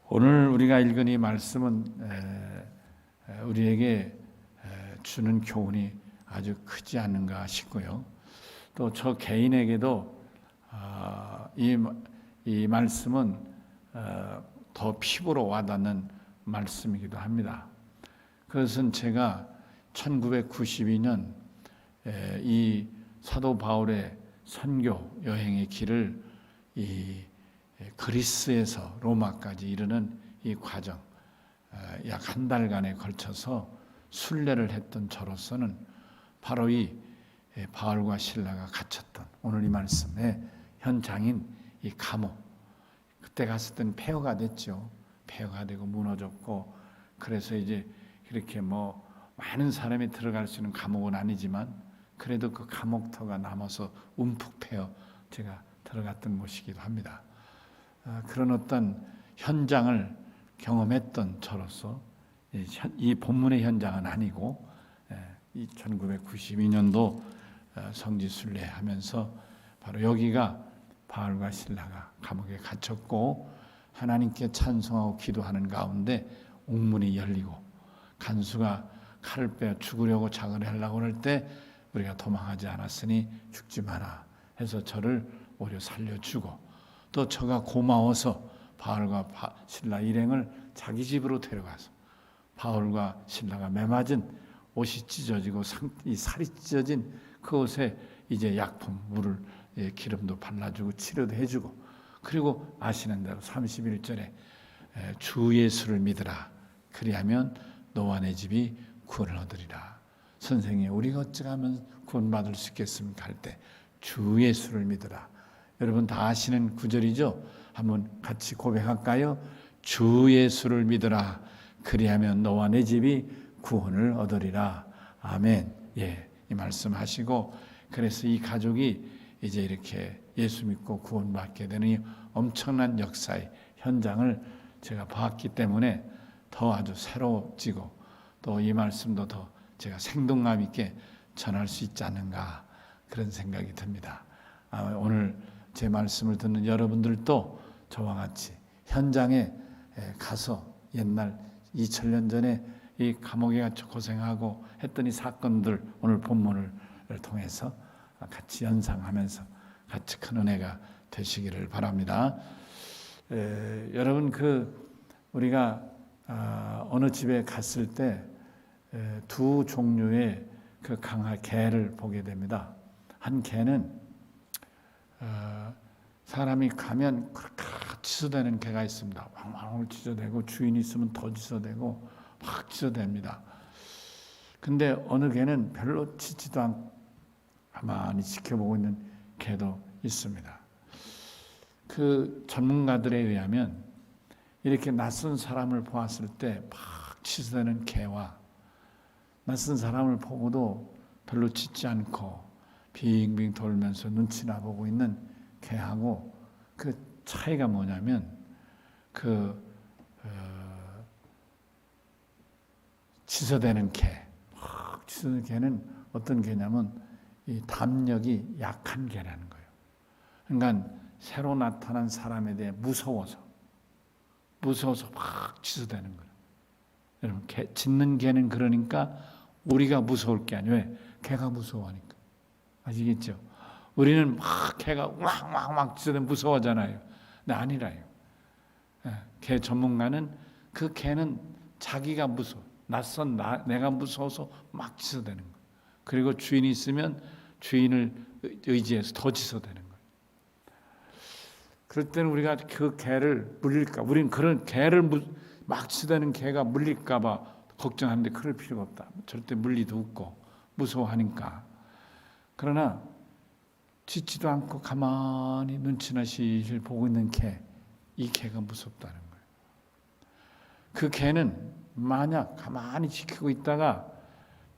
오늘 우리가 읽은 이 말씀은 우리에게 주는 교훈이 아주 크지 않는가 싶고요. 또 저 개인에게도 이 말씀은 더 피부로 와닿는 말씀이기도 합니다. 그것은 제가 1992년 이 사도 바울의 선교 여행의 길을 이 그리스에서 로마까지 이르는 이 과정, 약 한 달간에 걸쳐서 순례를 했던 저로서는 바로 이 바울과 실라가 갇혔던 오늘 이 말씀의 현장인 이 감옥, 그때 갔을 때는 폐허가 됐죠. 폐허가 되고 무너졌고, 그래서 이제 이렇게 많은 사람이 들어갈 수 있는 감옥은 아니지만 그래도 그 감옥터가 남아서 움푹 패여 제가 들어갔던 곳이기도 합니다. 그런 어떤 현장을 경험했던 저로서 이 본문의 현장은 아니고 1992년도 성지순례하면서 바로 여기가 바울과 실라가 감옥에 갇혔고 하나님께 찬송하고 기도하는 가운데 옥문이 열리고 간수가 칼을 빼어 죽으려고 작을 하려고 할 때 우리가 도망하지 않았으니 죽지 마라 해서 저를 오히려 살려주고, 또 저가 고마워서 바울과 실라 일행을 자기 집으로 데려가서 바울과 실라가 매맞은 옷이 찢어지고 이 살이 찢어진 그 옷에 이제 약품, 물을 기름도 발라주고 치료도 해주고, 그리고 아시는 대로 31절에 주 예수를 믿으라 그리하면 너와 내 집이 구원을 얻으리라. 선생님, 우리가 어찌하면 구원받을 수 있겠습니까? 할 때 주 예수를 믿으라. 여러분 다 아시는 구절이죠? 한번 같이 고백할까요? 주 예수를 믿으라 그리하면 너와 내 집이 구원을 얻으리라. 아멘. 이 말씀하시고, 그래서 이 가족이 이제 이렇게 예수 믿고 구원받게 되는 이 엄청난 역사의 현장을 제가 봤기 때문에 더 아주 새로워지고, 또 이 말씀도 더 제가 생동감 있게 전할 수 있지 않는가 그런 생각이 듭니다. 오늘 제 말씀을 듣는 여러분들도 저와 같이 현장에 가서 옛날 2000년 전에 이 감옥에 갇혀 고생하고 했던 이 사건들 오늘 본문을 통해서 같이 연상하면서 같이 큰 은혜가 되시기를 바랍니다. 여러분 우리가 어느 집에 갔을 때 두 종류의 그 개를 보게 됩니다. 한 개는 사람이 가면 그렇게 치서대는 개가 있습니다. 왕왕 치서대고 주인이 있으면 더 치서대고 막 치서댑니다. 근데 어느 개는 별로 치지도 않고 가만히 지켜보고 있는 개도 있습니다. 그 전문가들에 의하면 이렇게 낯선 사람을 보았을 때 막 치서대는 개와 낯선 사람을 보고도 별로 짖지 않고 빙빙 돌면서 눈치나 보고 있는 개하고 그 차이가 뭐냐면 치서대는 개, 막 치서대는 개는 어떤 개냐면 이 담력이 약한 개라는 거예요. 그러니까 새로 나타난 사람에 대해 무서워서 막 치서대는 거예요. 여러분, 짖는 개는 그러니까 우리가 무서울 게 아니에요. 왜? 개가 무서워하니까. 아시겠죠? 우리는 막 개가 막 짖으면 무서워하잖아요. 근데 아니라요. 개 전문가는 그 개는 자기가 무서워. 낯선 내가 무서워서 막 짖어대는 거예요. 그리고 주인이 있으면 주인을 의지해서 더 짖어대는 거예요. 그럴 때는 우리가 그 개를 물릴까? 우리는 그런 개를 막 짖어대는 개가 물릴까 봐 걱정하는데 그럴 필요가 없다. 절대 물리도 없고 무서워하니까. 그러나 짖지도 않고 가만히 눈치나 실실 보고 있는 개, 이 개가 무섭다는 거예요. 그 개는 만약 가만히 지키고 있다가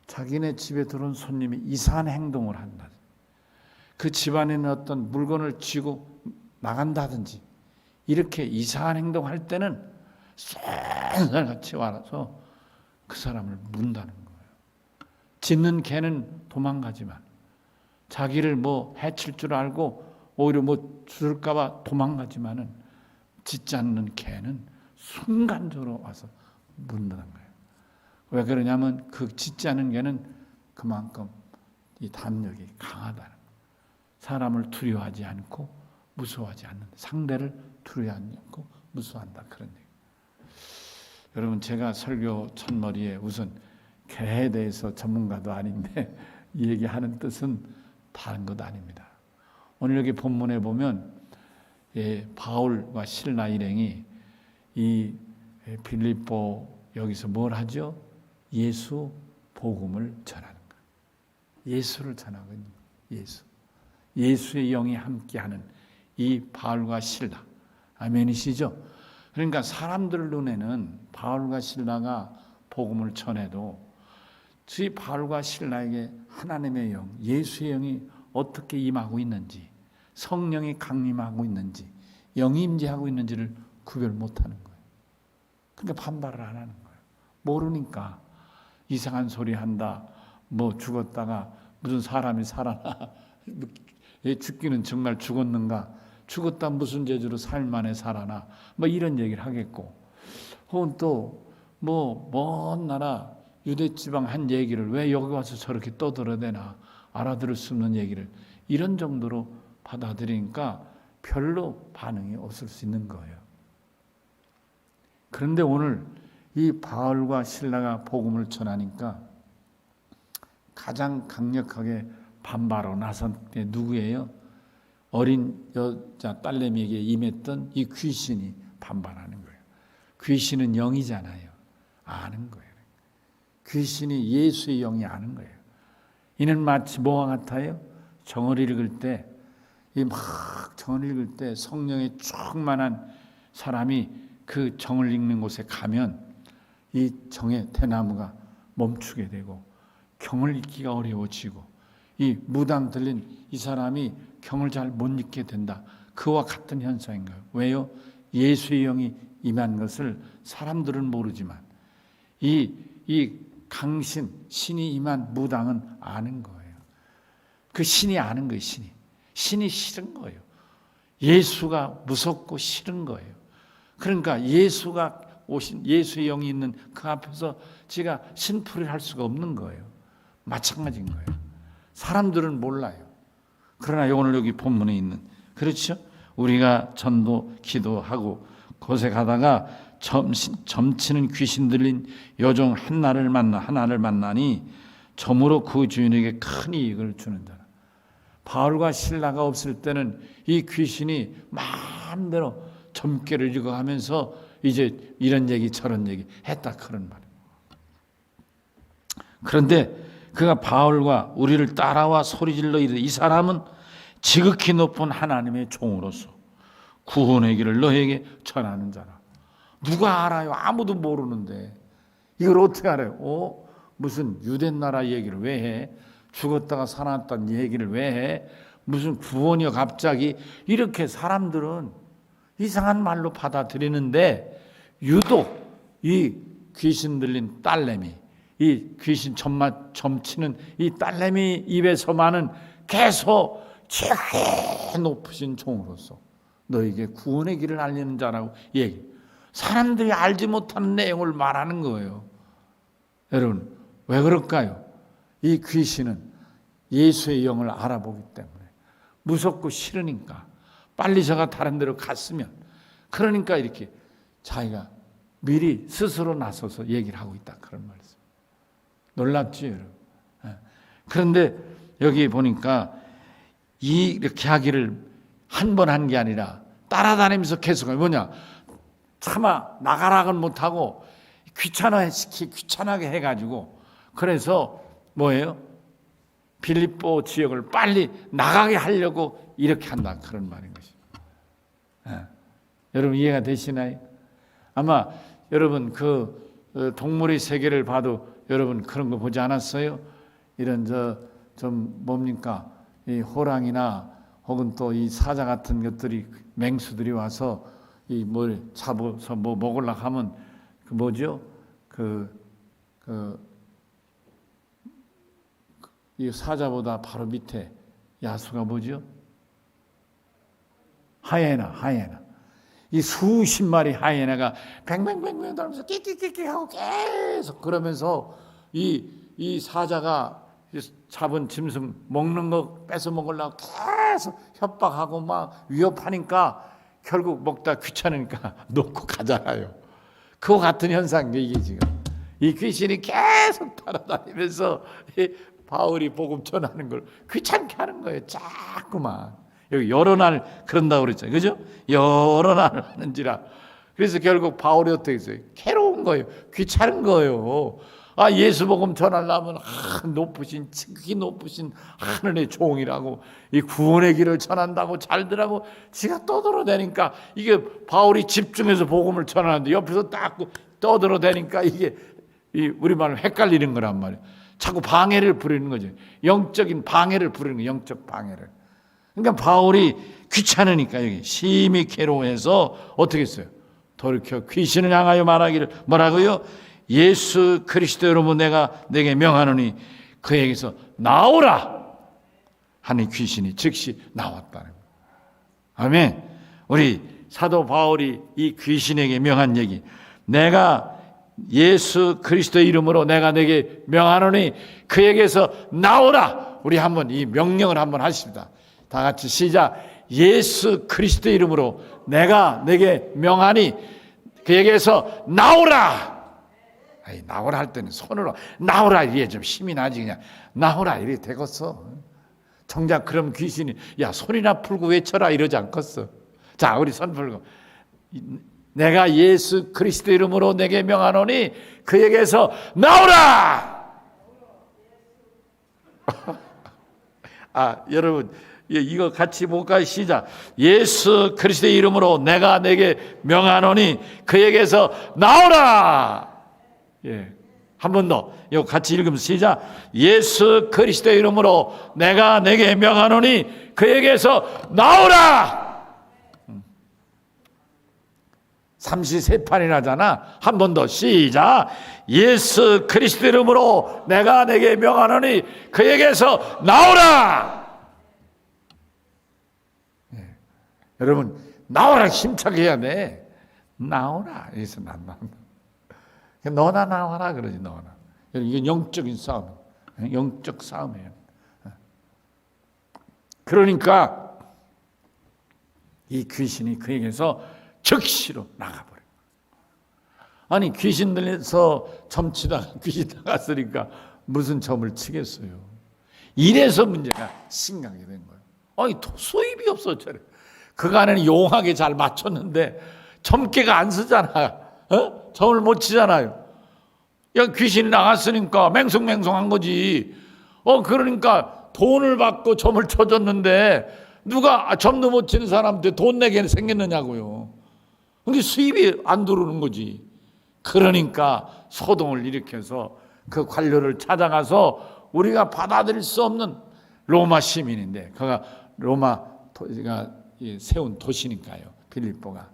자기네 집에 들어온 손님이 이상한 행동을 한다, 그 집안에 있는 어떤 물건을 쥐고 나간다든지 이렇게 이상한 행동할 때는 쌀쌀같이 와서 그 사람을 문다는 거예요. 짖는 개는 도망가지만 자기를 해칠 줄 알고 오히려 줄까 봐 도망가지만은 짖지 않는 개는 순간적으로 와서 묻는 거예요. 왜 그러냐면 그 짖지 않은 개는 그만큼 이 담력이 강하다는 거예요. 사람을 두려워하지 않고 무서워하지 않는, 상대를 두려워하지 않고 무서워한다, 그런 얘기. 여러분, 제가 설교 첫머리에 우선 개에 대해서 전문가도 아닌데 이 얘기하는 뜻은 다른 것 아닙니다. 오늘 여기 본문에 보면 바울과 실라 일행이 이 빌립보 여기서 뭘 하죠? 예수 복음을 전하는 거예요. 예수를 전하거든요. 예수의 영이 함께하는 이 바울과 실라. 아멘이시죠? 그러니까 사람들 눈에는 바울과 실라가 복음을 전해도 이 바울과 실라에게 하나님의 영, 예수의 영이 어떻게 임하고 있는지, 성령이 강림하고 있는지, 영이 임재하고 있는지를 구별 못하는 거예요. 그러니까 반발을 안 하는 거예요. 모르니까 이상한 소리 한다, 뭐 죽었다가 무슨 사람이 살아나, 죽기는 정말 죽었는가, 죽었다 무슨 재주로 4일 만에 살아나, 뭐 이런 얘기를 하겠고, 혹은 또 뭐 먼 나라 유대 지방 한 얘기를 왜 여기 와서 저렇게 떠들어대나, 알아들을 수 없는 얘기를 이런 정도로 받아들이니까 별로 반응이 없을 수 있는 거예요. 그런데 오늘 이 바울과 실라가 복음을 전하니까 가장 강력하게 반발하고 나선 게 누구예요? 어린 여자 딸내미에게 임했던 이 귀신이 반발하는 거예요. 귀신은 영이잖아요. 아는 거예요. 귀신이 예수의 영이 아는 거예요. 이는 마치 뭐와 같아요? 정을 읽을 때, 정을 읽을 때 성령에 충만한 사람이 그 정을 읽는 곳에 가면 이 정의 대나무가 멈추게 되고 경을 읽기가 어려워지고 이 무당 들린 이 사람이 경을 잘 못 읽게 된다. 그와 같은 현상인 거예요. 왜요? 예수의 영이 임한 것을 사람들은 모르지만 이 강신, 신이 임한 무당은 아는 거예요. 그 신이 아는 거예요, 신이. 신이 싫은 거예요. 예수가 무섭고 싫은 거예요. 그러니까 예수가 오신, 예수의 영이 있는 그 앞에서 제가 심풀이를 할 수가 없는 거예요. 마찬가지인 거예요. 사람들은 몰라요. 그러나 오늘 여기 본문에 있는, 그렇죠? 우리가 전도 기도하고 곳에 가다가 점치는 귀신 들린 여종 하나를 만나니 점으로 그 주인에게 큰 이익을 주는 자라. 바울과 실라가 없을 때는 이 귀신이 마음대로 점괘를 읽어가면서 이제 이런 얘기 저런 얘기 했다, 그런 말이에요. 그런데 그가 바울과 우리를 따라와 소리질러 이르되 이 사람은 지극히 높은 하나님의 종으로서 구원의 길을 너에게 전하는 자라. 누가 알아요? 아무도 모르는데 이걸 어떻게 알아요? 무슨 유대 나라 얘기를 왜 해? 죽었다가 살아났다는 얘기를 왜 해? 무슨 구원이요 갑자기? 이렇게 사람들은 이상한 말로 받아들이는데 유독 이 귀신 들린 딸내미, 이 귀신 점치는 이 딸내미 입에서만은 계속 제일 높으신 종으로서 너에게 구원의 길을 알리는 자라고 얘기. 사람들이 알지 못하는 내용을 말하는 거예요. 여러분, 왜 그럴까요? 이 귀신은 예수의 영을 알아보기 때문에 무섭고 싫으니까 빨리 저가 다른 데로 갔으면, 그러니까 이렇게 자기가 미리 스스로 나서서 얘기를 하고 있다, 그런 말씀. 놀랍지 여러분. 그런데 여기 보니까 이렇게 하기를 한 번 한 게 아니라 따라다니면서 계속 뭐냐, 차마 나가라고는 못하고 귀찮아게 해가지고, 그래서 뭐예요? 빌립보 지역을 빨리 나가게 하려고 이렇게 한다, 그런 말인 것입니다. 여러분 이해가 되시나요? 아마 여러분 그 동물의 세계를 봐도 여러분 그런 거 보지 않았어요? 이런 좀 뭡니까, 이 호랑이나 혹은 또 이 사자 같은 것들이, 맹수들이 와서 이 뭘 잡아서 뭐 먹으려고 하면 그 뭐죠? 이 사자보다 바로 밑에 야수가 뭐죠? 하이에나. 이 수십 마리 하이에나가 뱅뱅뱅뱅 돌면서 끼끼끼끼 하고 계속 그러면서 이 사자가 잡은 짐승 먹는 거 뺏어 먹으려고 계속 협박하고 막 위협하니까 결국 먹다 귀찮으니까 놓고 가잖아요. 그와 같은 현상이 이게 지금 이 귀신이 계속 따라다니면서 바울이 복음 전하는 걸 귀찮게 하는 거예요. 자꾸만. 여기 여러 날 그런다고 그랬잖아요. 그죠? 여러 날 하는지라. 그래서 결국 바울이 어떻게 했어요? 괴로운 거예요. 귀찮은 거예요. 예수 복음 전하려면 높으신, 지극히 높으신 하늘의 종이라고 이 구원의 길을 전한다고 잘들하고 지가 떠들어대니까 이게 바울이 집중해서 복음을 전하는데 옆에서 딱 떠들어대니까 이게 우리말로 헷갈리는 거란 말이에요. 자꾸 방해를 부리는 거죠. 영적인 방해를 부리는 거예요. 영적 방해를. 그러니까 바울이 귀찮으니까 여기 심히 괴로워해서 어떻게 했어요? 돌이켜 귀신을 향하여 말하기를 뭐라고요? 예수 그리스도 이름으로 내가 내게 명하노니 그에게서 나오라 하니 귀신이 즉시 나왔다는 거예요. 아멘. 우리 사도 바울이 이 귀신에게 명한 얘기, 내가 예수 그리스도 이름으로 내가 내게 명하노니 그에게서 나오라. 우리 한번 이 명령을 한번 하십니다. 다 같이 시작. 예수 그리스도 이름으로 내가 내게 명하니 그에게서 나오라. 나오라 할 때는 손으로 나오라 이게 좀 힘이 나지. 그냥 나오라 이래 되겠어. 정작 그럼 귀신이 야 손이나 풀고 외쳐라 이러지 않겠어. 자, 우리 손 풀고 내가 예수 그리스도 이름으로 내게 명하노니 그에게서 나오라. 여러분 이거 같이 볼까요? 시작. 예수 그리스도 이름으로 내가 내게 명하노니 그에게서 나오라. 한 번 더. 이거 같이 읽으면 시작. 예수 그리스도 이름으로 내가 내게 명하노니 그에게서 나오라. 삼시세판이라잖아. 한 번 더 시작. 예수 그리스도 이름으로 내가 내게 명하노니 그에게서 나오라. 여러분 나오라 힘차게 해야 돼. 나오라. 여기서 너나 나와라 그러지. 너나. 이건 영적인 싸움, 영적 싸움이에요. 그러니까 이 귀신이 그에게서 즉시로 나가버려. 아니 귀신 들려서 점치다가 귀신 나갔으니까 무슨 점을 치겠어요. 이래서 문제가 심각하게 된 거예요. 수입이 없어. 그간에는 용하게 잘 맞췄는데 점괘가 안 쓰잖아. 점을 못 치잖아요. 귀신이 나갔으니까 맹성맹성한 거지. 그러니까 돈을 받고 점을 쳐줬는데 누가 점도 못 치는 사람한테 돈 내게 생겼느냐고요. 그게 수입이 안 들어오는 거지. 그러니까 소동을 일으켜서 그 관료를 찾아가서 우리가 받아들일 수 없는 로마 시민인데, 그가 로마가 세운 도시니까요. 빌립보가.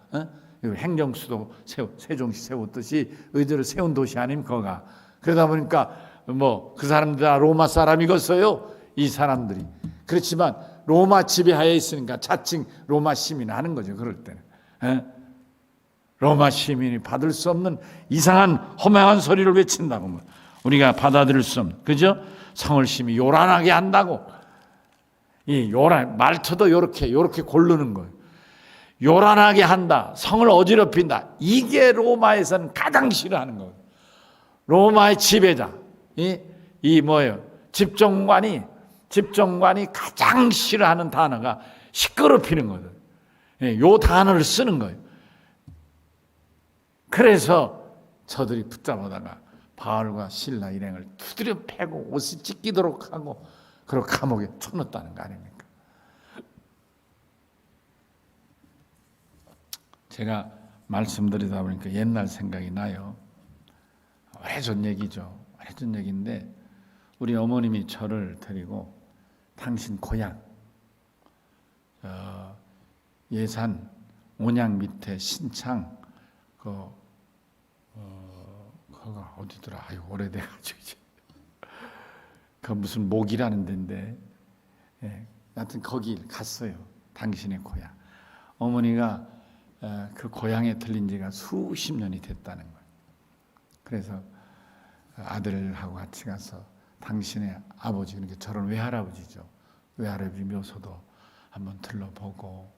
행정수도 세종시 세웠듯이 의대로 세운 도시 아닙니까? 거가. 그러다 보니까 그 사람들 다 로마 사람이겠어요. 이 사람들이. 그렇지만 로마 지배하에 있으니까 자칭 로마 시민 하는 거죠. 그럴 때는. 로마 시민이 받을 수 없는 이상한 허망한 소리를 외친다고. 우리가 받아들일 수 없는. 그죠? 성을심이 요란하게 한다고. 말투도 요렇게 고르는 거예요. 요란하게 한다. 성을 어지럽힌다. 이게 로마에서는 가장 싫어하는 거예요. 로마의 지배자. 집정관이 가장 싫어하는 단어가 시끄럽히는 거예요. 요 단어를 쓰는 거예요. 그래서 저들이 붙잡아다가 바울과 실라 일행을 두드려 패고 옷이 찢기도록 하고 그리고 감옥에 쳐넣었다는 거 아닙니까? 제가 말씀드리다 보니까 옛날 생각이 나요. 오래전 얘기죠. 오래전 얘기인데 우리 어머님이 저를 데리고 당신 고향 예산 온양 밑에 신창 거가 어디더라? 오래돼가지고 이제 그 무슨 목이라는 데인데, 하여튼 거기 갔어요. 당신의 고향. 어머니가 그 고향에 들린 지가 수십 년이 됐다는 거예요. 그래서 아들하고 같이 가서 당신의 아버지, 그러니까 저런 외할아버지죠. 외할아버지 묘소도 한번 들러보고,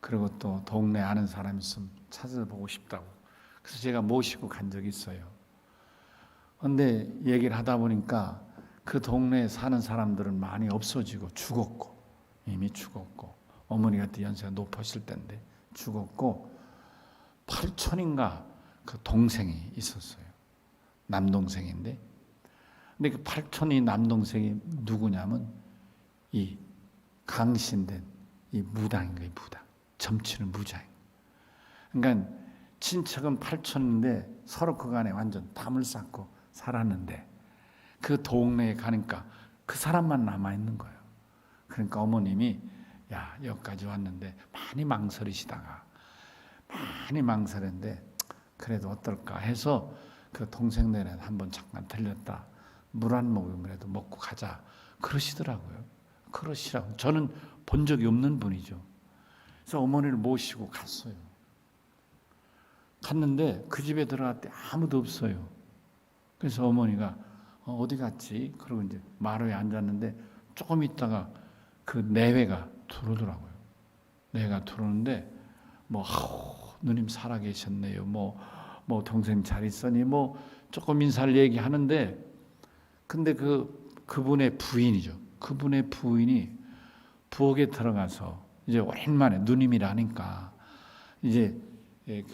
그리고 또 동네 아는 사람 있으면 찾아보고 싶다고. 그래서 제가 모시고 간 적이 있어요. 그런데 얘기를 하다 보니까 그 동네에 사는 사람들은 많이 없어지고 죽었고, 이미 죽었고, 어머니가 그때 연세가 높으실 때인데 죽었고, 8촌인가 그 동생이 있었어요. 남동생인데, 근데 그 8촌이 남동생이 누구냐면 이 강신된 이 무당인 거예요. 무당, 점치는 무장인. 그러니까 친척은 8촌인데 서로 그간에 완전 담을 쌓고 살았는데, 그 동네에 가니까 그 사람만 남아있는 거예요. 그러니까 어머님이 야, 여기까지 왔는데 많이 망설이시다가, 많이 망설였는데 그래도 어떨까 해서 그 동생네는 한번 잠깐 들렸다, 물 한 모금이라도 먹고 가자 그러시더라고요. 그러시라고. 저는 본 적이 없는 분이죠. 그래서 어머니를 모시고 갔어요. 갔는데 그 집에 들어갈 때 아무도 없어요. 그래서 어머니가 어디 갔지? 그러고 이제 마루에 앉았는데 조금 있다가 그 내외가 들어오더라고요. 내가 들어오는데 누님 살아계셨네요. 뭐 동생 잘 있으니 조금 인사를 얘기하는데, 근데 그분의 부인이죠. 그분의 부인이 부엌에 들어가서 이제 오랜만에 누님이라니까 이제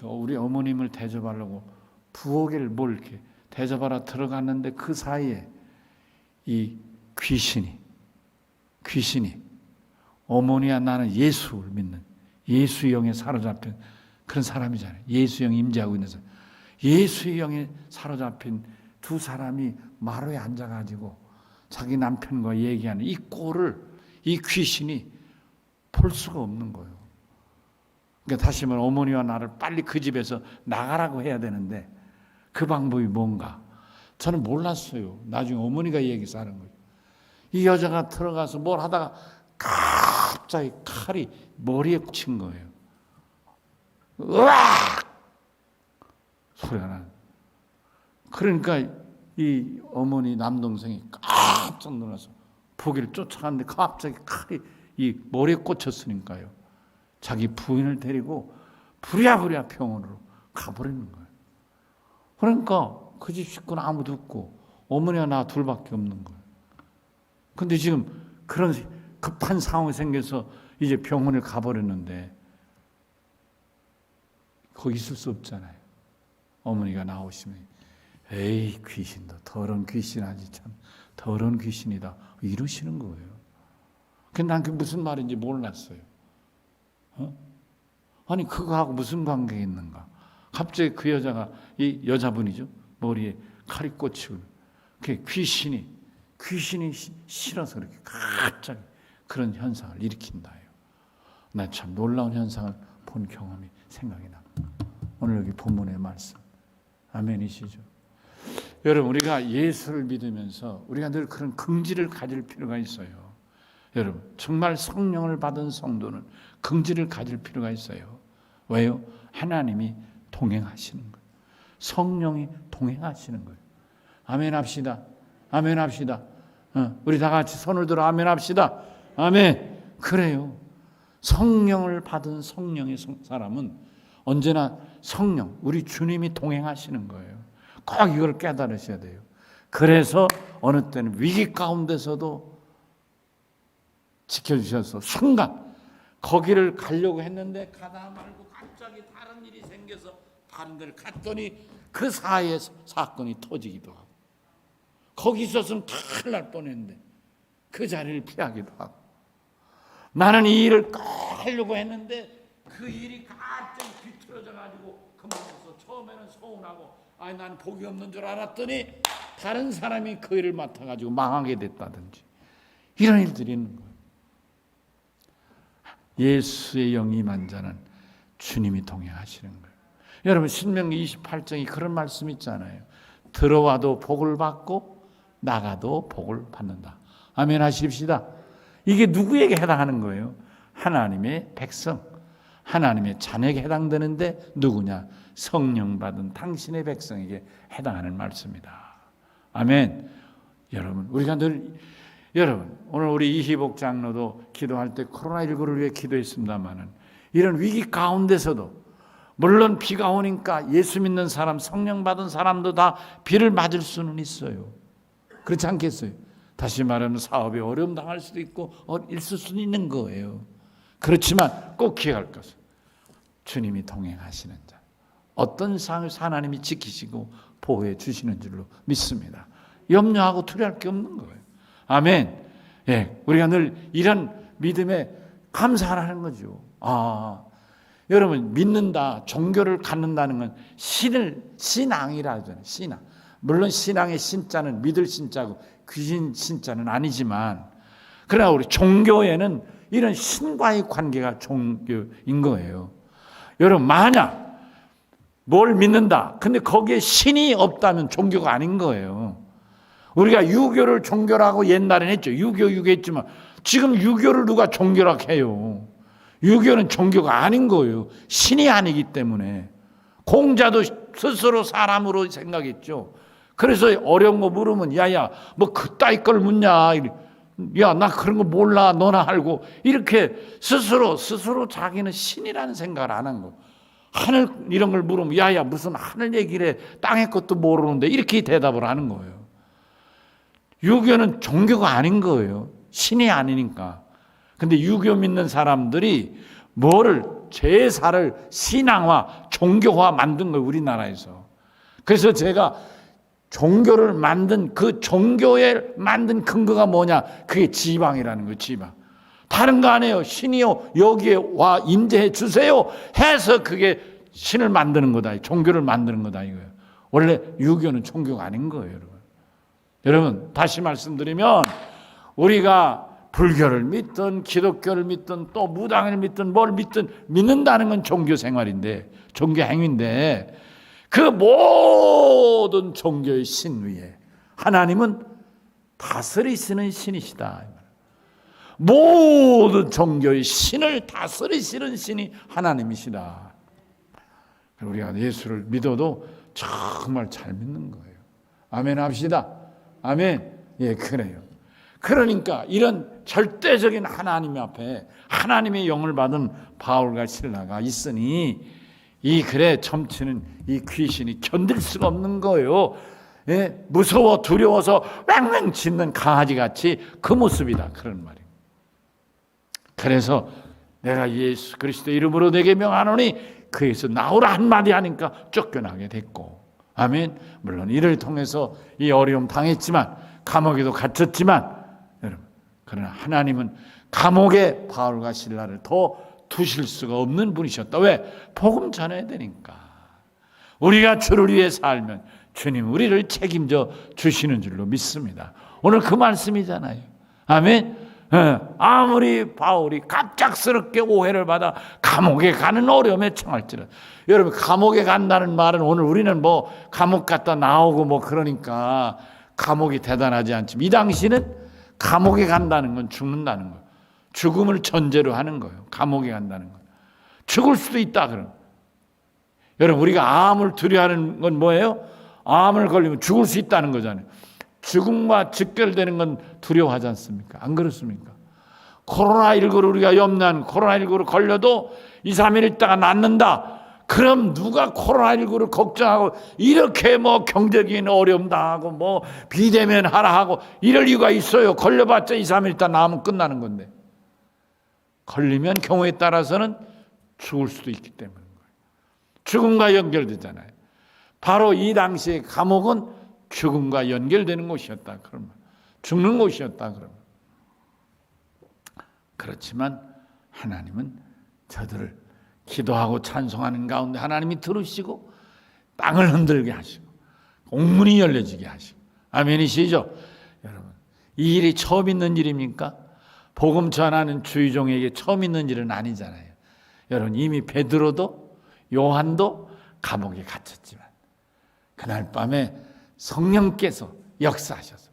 우리 어머님을 대접하려고 부엌을 뭘 이렇게 대접하러 들어갔는데, 그 사이에 이 귀신이 어머니야 나는 예수를 믿는 예수의 영에 사로잡힌 그런 사람이잖아요. 예수의 영이 임재하고 있는 사람. 예수의 영에 사로잡힌 두 사람이 마루에 앉아가지고 자기 남편과 얘기하는 이 꼴을 이 귀신이 볼 수가 없는 거예요. 그러니까 다시 말하면 어머니와 나를 빨리 그 집에서 나가라고 해야 되는데 그 방법이 뭔가 저는 몰랐어요. 나중에 어머니가 얘기해서 하는 거예요. 이 여자가 들어가서 뭘 하다가 갑자기 칼이 머리에 꽂힌 거예요. 으악! 소리가 나는. 그러니까 이 어머니 남동생이 깜짝 놀라서 보기를 쫓아갔는데 갑자기 칼이 이 머리에 꽂혔으니까요. 자기 부인을 데리고 부랴부랴 병원으로 가버리는 거예요. 그러니까 그 집 식구는 아무도 없고 어머니와 나 둘밖에 없는 거예요. 근데 지금 그런 급한 상황이 생겨서 이제 병원을 가버렸는데 거기 있을 수 없잖아요. 어머니가 나오시면 에이 귀신도 더러운 귀신하지, 참 더러운 귀신이다 이러시는 거예요. 근데 난 그게 무슨 말인지 몰랐어요. 아니 그거하고 무슨 관계가 있는가. 갑자기 그 여자가, 이 여자분이죠, 머리에 칼이 꽂히고 그 귀신이 싫어서 그렇게 갑자기 그런 현상을 일으킨다요. 나 참 놀라운 현상을 본 경험이 생각이 나. 오늘 여기 본문의 말씀 아멘이시죠? 여러분, 우리가 예수를 믿으면서 우리가 늘 그런 긍지를 가질 필요가 있어요. 여러분, 정말 성령을 받은 성도는 긍지를 가질 필요가 있어요. 왜요? 하나님이 동행하시는 거예요. 성령이 동행하시는 거예요. 아멘 합시다. 아멘 합시다. 우리 다 같이 손을 들어 아멘 합시다. 아멘. 그래요. 성령을 받은 성령의 사람은 언제나 성령, 우리 주님이 동행하시는 거예요. 꼭 이걸 깨달으셔야 돼요. 그래서 어느 때는 위기 가운데서도 지켜주셔서 순간 거기를 가려고 했는데 가다 말고 갑자기 다른 일이 생겨서 다른 데를 갔더니 그 사이에 사건이 터지기도 하고, 거기 있었으면 큰일 날 뻔했는데 그 자리를 피하기도 하고, 나는 이 일을 꼭 하려고 했는데 그 일이 갑자기 뒤틀어져 가지고 그만둬서 처음에는 서운하고 아니 난 복이 없는 줄 알았더니 다른 사람이 그 일을 맡아가지고 망하게 됐다든지 이런 일들이 있는 거예요. 예수의 영이 임한 자는 주님이 동행하시는 거예요. 여러분, 신명기 28장에 그런 말씀 있잖아요. 들어와도 복을 받고 나가도 복을 받는다. 아멘 하십시다. 이게 누구에게 해당하는 거예요? 하나님의 백성, 하나님의 자녀에게 해당되는데 누구냐? 성령 받은 당신의 백성에게 해당하는 말씀이다. 아멘. 여러분, 우리가 늘 오늘 우리 이희복 장로도 기도할 때 코로나19를 위해 기도했습니다마는 이런 위기 가운데서도 물론 비가 오니까 예수 믿는 사람, 성령 받은 사람도 다 비를 맞을 수는 있어요. 그렇지 않겠어요? 다시 말하면 사업에 어려움 당할 수도 있고 있을 수는 있는 거예요. 그렇지만 꼭 기억할 것은 주님이 동행하시는 자, 어떤 상황에서 하나님이 지키시고 보호해 주시는 줄로 믿습니다. 염려하고 두려워할 게 없는 거예요. 아멘. 예, 우리가 늘 이런 믿음에 감사하는 거죠. 여러분, 믿는다, 종교를 갖는다는 건 신앙이라 하잖아요. 신앙. 물론 신앙의 신자는 믿을 신자고 귀신 신자는 아니지만, 그러나 우리 종교에는 이런 신과의 관계가 종교인 거예요. 여러분, 만약 뭘 믿는다, 근데 거기에 신이 없다면 종교가 아닌 거예요. 우리가 유교를 종교라고 옛날엔 했죠. 유교 했지만 지금 유교를 누가 종교라고 해요. 유교는 종교가 아닌 거예요. 신이 아니기 때문에. 공자도 스스로 사람으로 생각했죠. 그래서 어려운 거 물으면 야야 뭐 그따위 걸 묻냐, 야 나 그런 거 몰라 너나 알고, 이렇게 스스로 자기는 신이라는 생각을 안 한 거. 하늘 이런 걸 물으면 야야 무슨 하늘 얘기를 해, 땅의 것도 모르는데, 이렇게 대답을 하는 거예요. 유교는 종교가 아닌 거예요. 신이 아니니까. 근데 유교 믿는 사람들이 제사를 신앙화, 종교화 만든 거예요, 우리나라에서. 그래서 제가 종교를 만든 그 종교에 만든 근거가 뭐냐? 그게 지방이라는 거예요, 지방. 다른 거 아니에요. 신이요, 여기에 와 임재해 주세요 해서 그게 신을 만드는 거다, 종교를 만드는 거다 이거예요. 원래 유교는 종교가 아닌 거예요, 여러분. 여러분, 다시 말씀드리면 우리가 불교를 믿든 기독교를 믿든 또 무당을 믿든 뭘 믿든 믿는다는 건 종교 생활인데, 종교 행위인데, 그 모든 종교의 신 위에 하나님은 다스리시는 신이시다. 모든 종교의 신을 다스리시는 신이 하나님이시다. 우리가 예수를 믿어도 정말 잘 믿는 거예요. 아멘 합시다. 아멘. 예, 그래요. 그러니까 이런 절대적인 하나님 앞에 하나님의 영을 받은 바울과 실라가 있으니 이 글에 점치는 이 귀신이 견딜 수가 없는 거예요. 예, 무서워 두려워서 맹맹 짖는 강아지같이 그 모습이다, 그런 말이에요. 그래서 내가 예수 그리스도의 이름으로 내게 명하노니 그에서 나오라 한마디 하니까 쫓겨나게 됐고, 아멘. 물론 이를 통해서 이 어려움 당했지만, 감옥에도 갇혔지만, 여러분, 그러나 하나님은 감옥에 바울과 실라를 더 두실 수가 없는 분이셨다. 왜? 복음 전해야 되니까. 우리가 주를 위해 살면 주님 우리를 책임져 주시는 줄로 믿습니다. 오늘 그 말씀이잖아요. 아멘. 아무리 바울이 갑작스럽게 오해를 받아 감옥에 가는 어려움에 처할지라도, 여러분, 감옥에 간다는 말은 오늘 우리는 뭐 감옥 갔다 나오고 뭐 그러니까 감옥이 대단하지 않지만, 이 당시는 감옥에 간다는 건 죽는다는 거예요. 죽음을 전제로 하는 거예요. 감옥에 간다는 거예요. 죽을 수도 있다, 그럼. 여러분, 우리가 암을 두려워하는 건 뭐예요? 암을 걸리면 죽을 수 있다는 거잖아요. 죽음과 직결되는 건 두려워하지 않습니까? 안 그렇습니까? 코로나19를 우리가 염려하는, 코로나19를 걸려도 2, 3일 있다가 낫는다. 그럼 누가 코로나19를 걱정하고 이렇게 뭐 경제적인 어려움 당하고 뭐 비대면 하라 하고 이럴 이유가 있어요? 걸려봤자 2, 3일 있다 나으면 끝나는 건데. 걸리면 경우에 따라서는 죽을 수도 있기 때문인 거예요. 죽음과 연결되잖아요. 바로 이 당시의 감옥은 죽음과 연결되는 곳이었다, 그러면. 죽는 곳이었다, 그러면. 그렇지만 하나님은 저들을 기도하고 찬송하는 가운데 하나님이 들으시고 땅을 흔들게 하시고 옥문이 열려지게 하시고. 아멘이시죠? 여러분, 이 일이 처음 있는 일입니까? 복음 전하는 주의종에게 처음 있는 일은 아니잖아요. 여러분, 이미 베드로도 요한도 감옥에 갇혔지만 그날 밤에 성령께서 역사하셔서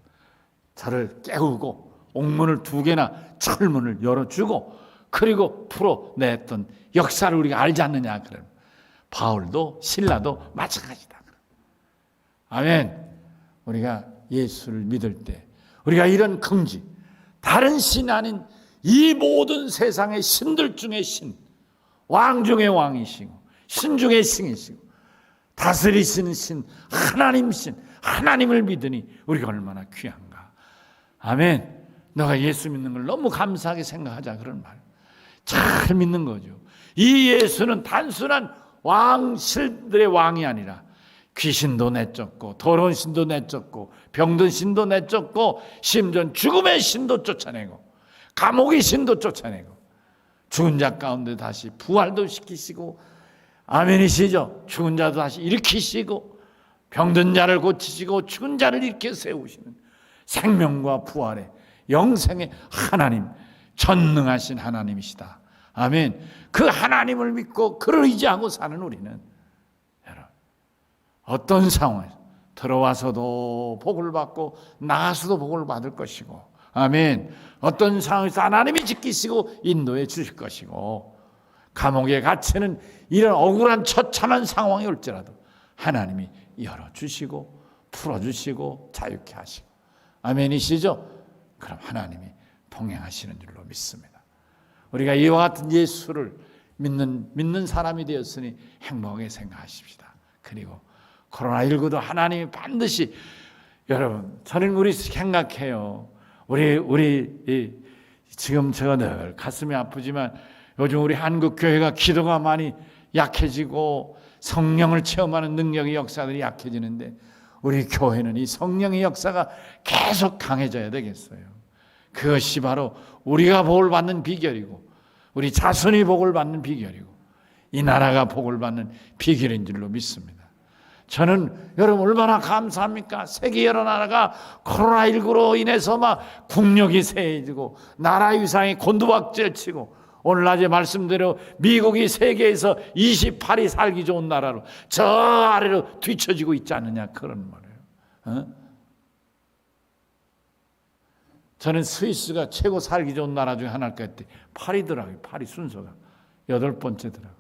저를 깨우고 옥문을 2개나 철문을 열어주고 그리고 풀어냈던 역사를 우리가 알지 않느냐. 그럼 바울도 신라도 마찬가지다. 아멘. 우리가 예수를 믿을 때 우리가 이런 긍지, 다른 신 아닌 이 모든 세상의 신들 중에 신, 왕 중의 왕이시고 신 중의 신이시고 다스리시는 신, 하나님 신, 하나님을 믿으니 우리가 얼마나 귀한가. 아멘. 너가 예수 믿는 걸 너무 감사하게 생각하자. 그런 말 잘 믿는 거죠. 이 예수는 단순한 왕실들의 왕이 아니라 귀신도 내쫓고 더러운 신도 내쫓고 병든 신도 내쫓고 심지어 죽음의 신도 쫓아내고 감옥의 신도 쫓아내고 죽은 자 가운데 다시 부활도 시키시고, 아멘이시죠? 죽은 자도 다시 일으키시고 병든 자를 고치시고 죽은 자를 일으켜 세우시는 생명과 부활의 영생의 하나님, 전능하신 하나님이시다. 아멘. 그 하나님을 믿고 그를 의지하고 사는 우리는 여러분 어떤 상황에서 들어와서도 복을 받고 나가서도 복을 받을 것이고, 아멘. 어떤 상황에서 하나님이 지키시고 인도해 주실 것이고, 감옥에 갇히는 이런 억울한 처참한 상황이 올지라도 하나님이 열어주시고 풀어주시고 자유케 하시고, 아멘이시죠? 그럼 하나님이 동행하시는 줄로 믿습니다. 우리가 이와 같은 예수를 믿는 사람이 되었으니 행복하게 생각하십시다. 그리고 코로나19도 하나님이 반드시, 여러분 저는 우리 생각해요. 우리 지금 제가 늘 가슴이 아프지만 요즘 우리 한국 교회가 기도가 많이 약해지고 성령을 체험하는 능력의 역사들이 약해지는데, 우리 교회는 이 성령의 역사가 계속 강해져야 되겠어요. 그것이 바로 우리가 복을 받는 비결이고 우리 자손이 복을 받는 비결이고 이 나라가 복을 받는 비결인 줄로 믿습니다. 저는 여러분 얼마나 감사합니까? 세계 여러 나라가 코로나19로 인해서 막 국력이 세해지고 나라 위상이 곤두박질치고, 오늘 낮에 말씀대로 미국이 세계에서 28위 살기 좋은 나라로 저 아래로 뒤처지고 있지 않느냐, 그런 말이에요. 저는 스위스가 최고 살기 좋은 나라 중에 하나일 것 같아요. 8위더라고요. 8위 순서가 8번째더라고요.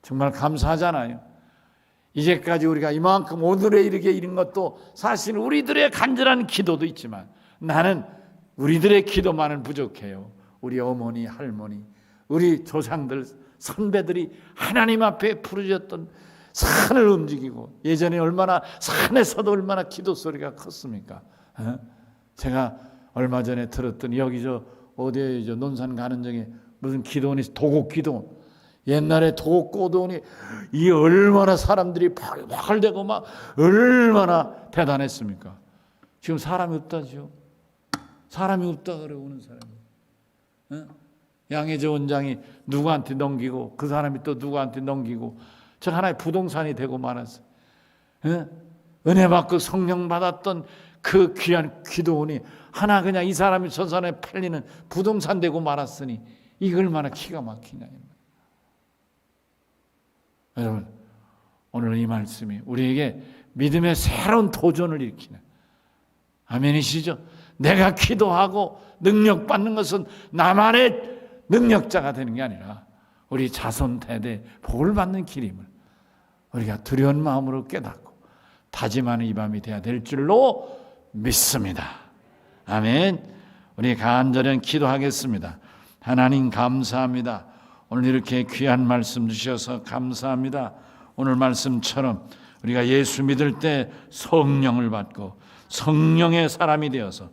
정말 감사하잖아요. 이제까지 우리가 이만큼 오늘에 이르게 이른 것도 사실 우리들의 간절한 기도도 있지만, 나는 우리들의 기도만은 부족해요. 우리 어머니, 할머니, 우리 조상들, 선배들이 하나님 앞에 부르짖었던 산을 움직이고, 예전에 얼마나 산에서도 얼마나 기도 소리가 컸습니까? 제가 얼마 전에 들었더니 여기 어디에 논산 가는 중에 무슨 기도원이 도곡 기도원, 옛날에 도곡 기도원이 이 얼마나 사람들이 팔팔대고 막 얼마나 대단했습니까? 지금 사람이 없다죠. 사람이 없다 그래, 오는 사람이. 양혜조 원장이 누구한테 넘기고 그 사람이 또 누구한테 넘기고, 저 하나의 부동산이 되고 말았어요. 은혜 받고 성령 받았던 그 귀한 기도원이 하나 그냥 이 사람이 저 사람에 팔리는 부동산 되고 말았으니 이게 얼마나 기가 막히냐. 여러분 오늘 이 말씀이 우리에게 믿음의 새로운 도전을 일으키는, 아멘이시죠? 내가 기도하고 능력 받는 것은 나만의 능력자가 되는 게 아니라 우리 자손 대대 복을 받는 길임을 우리가 두려운 마음으로 깨닫고 다짐하는 이 밤이 되어야 될 줄로 믿습니다. 아멘. 우리 간절히 기도하겠습니다. 하나님 감사합니다. 오늘 이렇게 귀한 말씀 주셔서 감사합니다. 오늘 말씀처럼 우리가 예수 믿을 때 성령을 받고 성령의 사람이 되어서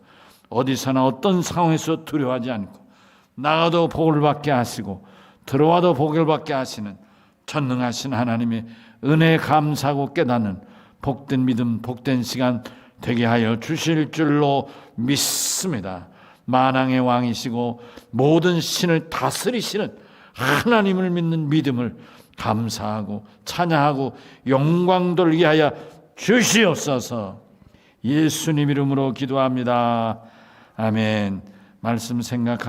어디서나 어떤 상황에서 두려워하지 않고 나가도 복을 받게 하시고 들어와도 복을 받게 하시는 전능하신 하나님의 은혜에 감사하고 깨닫는 복된 믿음, 복된 시간 되게 하여 주실 줄로 믿습니다. 만왕의 왕이시고 모든 신을 다스리시는 하나님을 믿는 믿음을 감사하고 찬양하고 영광 돌리게 하여 주시옵소서. 예수님 이름으로 기도합니다. 아멘. 말씀 생각합니다.